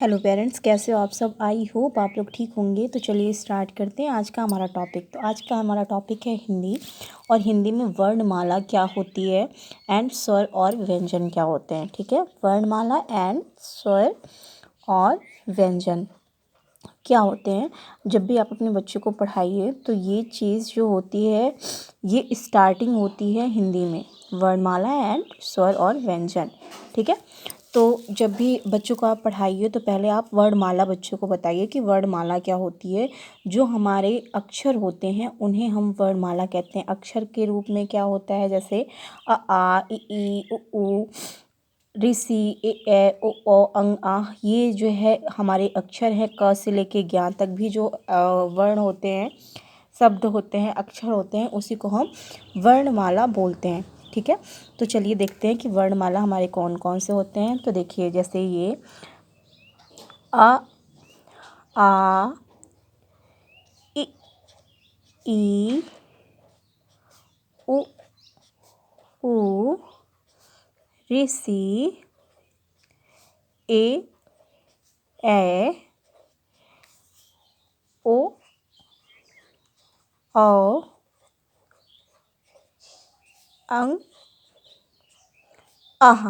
Hello parents, कैसे हो आप सब। आई होप आप लोग ठीक होंगे। तो चलिए स्टार्ट करते हैं आज का हमारा टॉपिक। तो आज का हमारा टॉपिक है हिंदी, और हिंदी में वर्णमाला क्या होती है एंड स्वर और व्यंजन क्या होते हैं। ठीक है, वर्णमाला एंड स्वर और व्यंजन क्या होते हैं। जब भी आप अपने बच्चों को पढ़ाइए तो ये चीज़ जो होती है, ये स्टार्टिंग होती है हिंदी में, वर्णमाला एंड स्वर और व्यंजन। ठीक है, तो जब भी बच्चों को आप पढ़ाइए तो पहले आप वर्णमाला बच्चों को बताइए कि वर्णमाला क्या होती है। जो हमारे अक्षर होते हैं उन्हें हम वर्णमाला कहते हैं। अक्षर के रूप में क्या होता है, जैसे अ आ इ ई उ ऊ ऋषि ए ए ओ ओ अंग आह, ये जो है हमारे अक्षर हैं। क से लेके ज्ञ तक भी जो वर्ण होते हैं, शब्द होते हैं, अक्षर होते हैं, उसी को हम वर्णमाला बोलते हैं। ठीक है, तो चलिए देखते हैं कि वर्णमाला हमारे कौन कौन से होते हैं। तो देखिए, जैसे ये अ आ इ ई उ ऊ ऋषि ए ए ओ औ अंग आह।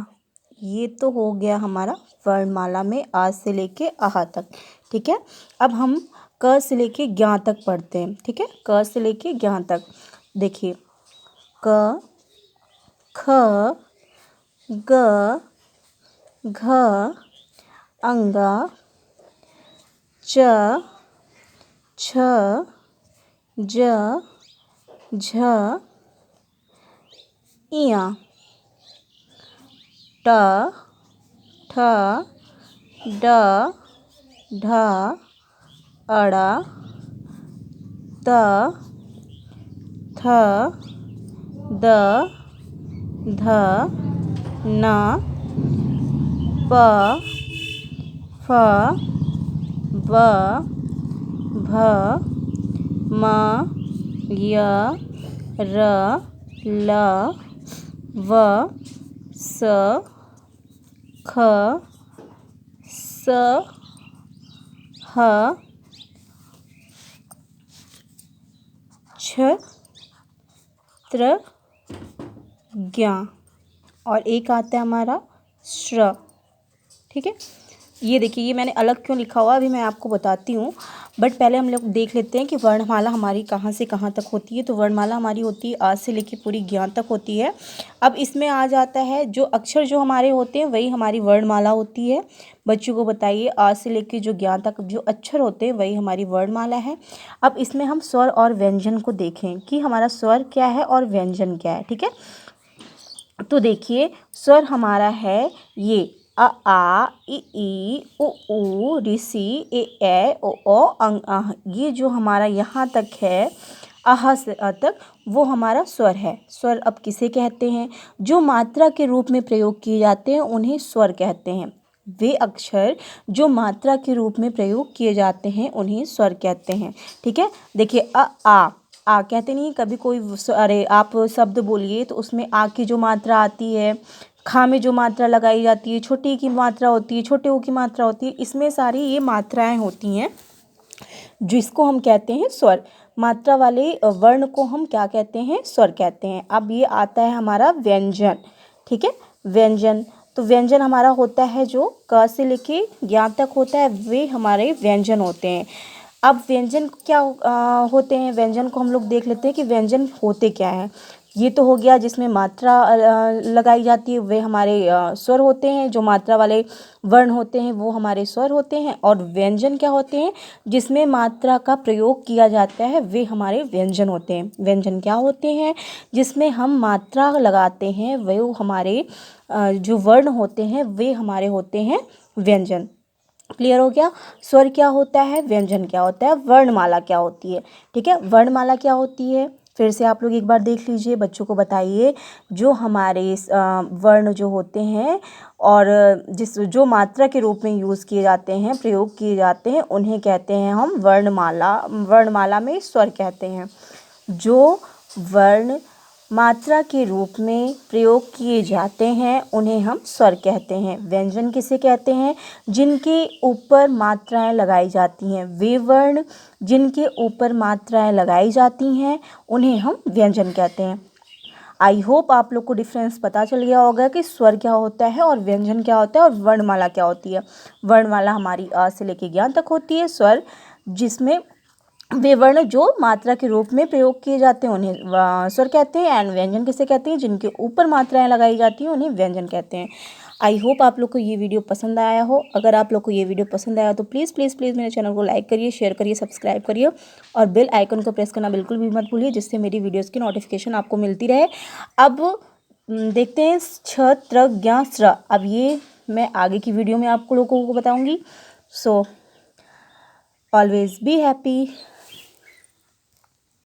ये तो हो गया हमारा वर्णमाला में आ से लेके आह तक। ठीक है, अब हम क से लेके ज्ञ तक पढ़ते हैं। ठीक है, क से लेके ज्ञ तक देखिए, क ख ग घ अंगा च छ ज झ इया ट ठ ड ढ अड़ा त थ द ध न प फ ब भ म य र ल व स ख स ह छ त्र ज्ञ, और एक आता है हमारा श्र। ठीक है, ये देखिए, ये मैंने अलग क्यों लिखा हुआ अभी मैं आपको बताती हूँ, बट पहले हम लोग देख लेते हैं कि वर्णमाला हमारी कहाँ से कहाँ तक होती है। तो वर्णमाला हमारी होती है आ से लेके पूरी ज्ञ तक होती है। अब इसमें आ जाता है जो अक्षर जो हमारे होते हैं वही हमारी वर्णमाला होती है। बच्चों को बताइए, आ से लेके जो ज्ञ तक जो अक्षर होते हैं वही हमारी वर्णमाला है। अब इसमें हम स्वर और व्यंजन को देखें कि हमारा स्वर क्या है और व्यंजन क्या है। ठीक है, तो देखिए, स्वर हमारा है ये अ आ इ ई उ ऊ ऋषि ए ए ओ ओ अंग आह। ये जो हमारा यहाँ तक है, आह से अ तक, वो हमारा स्वर है। स्वर अब किसे कहते हैं? जो मात्रा के रूप में प्रयोग किए जाते हैं उन्हें स्वर कहते हैं। वे अक्षर जो मात्रा के रूप में प्रयोग किए जाते हैं उन्हें स्वर कहते हैं। ठीक है, देखिए आ कहते नहीं, कभी कोई अरे आप शब्द बोलिए तो उसमें आ की जो मात्रा आती है, खा में जो मात्रा लगाई जाती है, छोटी की मात्रा होती है, छोटे ओ की मात्रा होती है, इसमें सारी ये मात्राएं होती हैं जिसको हम कहते हैं स्वर। मात्रा वाले वर्ण को हम क्या कहते हैं? स्वर कहते हैं। अब ये आता है हमारा व्यंजन। ठीक है, व्यंजन, तो व्यंजन हमारा होता है जो क से लेके ज्ञ तक होता है, वे हमारे व्यंजन होते हैं। अब व्यंजन क्या होते हैं? व्यंजन को हम लोग देख लेते हैं कि व्यंजन होते क्या हैं। ये तो हो गया जिसमें मात्रा लगाई जाती है, वे हमारे स्वर होते हैं। जो मात्रा वाले वर्ण होते हैं वो हमारे स्वर होते हैं। और व्यंजन क्या होते हैं? जिसमें मात्रा का प्रयोग किया जाता है, वे हमारे व्यंजन होते हैं। व्यंजन क्या होते हैं? जिसमें हम मात्रा लगाते हैं, वे हमारे जो वर्ण होते हैं वे हमारे होते हैं व्यंजन। क्लियर हो गया? स्वर क्या होता है, व्यंजन क्या होता है, वर्णमाला क्या होती है। ठीक है, वर्णमाला क्या होती है फिर से आप लोग एक बार देख लीजिए, बच्चों को बताइए। जो हमारे वर्ण जो होते हैं और जो मात्रा के रूप में यूज़ किए जाते हैं, प्रयोग किए जाते हैं, उन्हें कहते हैं हम वर्णमाला। वर्णमाला में स्वर कहते हैं। जो वर्ण मात्रा के रूप में प्रयोग किए जाते हैं उन्हें हम स्वर कहते हैं। व्यंजन किसे कहते हैं? जिनके ऊपर मात्राएं लगाई जाती हैं। वे वर्ण जिनके ऊपर मात्राएं लगाई जाती हैं उन्हें हम व्यंजन कहते हैं। आई होप आप लोग को डिफरेंस पता चल गया होगा कि स्वर क्या होता है और व्यंजन क्या होता है और वर्णमाला क्या होती है। वर्णमाला हमारी अ से लेकर ज्ञ तक होती है। स्वर जिसमें वे वर्ण जो मात्रा के रूप में प्रयोग किए जाते हैं उन्हें स्वर कहते हैं। एंड व्यंजन किसे कहते हैं? जिनके ऊपर मात्राएं लगाई जाती हैं उन्हें व्यंजन कहते हैं। आई होप आप लोग को ये वीडियो पसंद आया हो। अगर आप लोग को ये वीडियो पसंद आया तो प्लीज़ प्लीज़ प्लीज़ मेरे चैनल को लाइक करिए, शेयर करिए, सब्सक्राइब करिए और बेल आइकन को प्रेस करना बिल्कुल भी मत भूलिए, जिससे मेरी वीडियोज़ की नोटिफिकेशन आपको मिलती रहे। अब देखते हैं छ त्र ज्ञ स्र। अब ये मैं आगे की वीडियो में आपको लोगों को बताऊँगी। So always be happy.